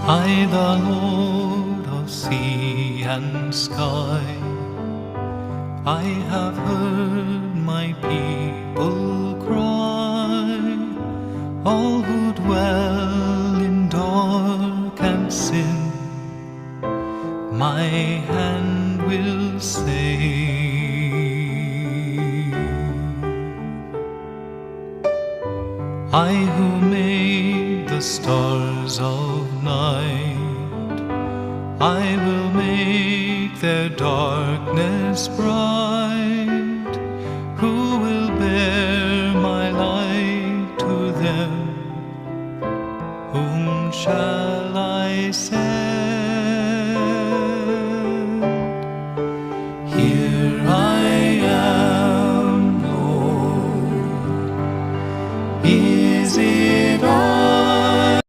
I, the Lord of sea and sky, I have heard my people cry, all who dwell in dark and sin, my hand will save. I who made the stars of night, I will make their darkness bright. Who will bear my light to them? Whom shall I send?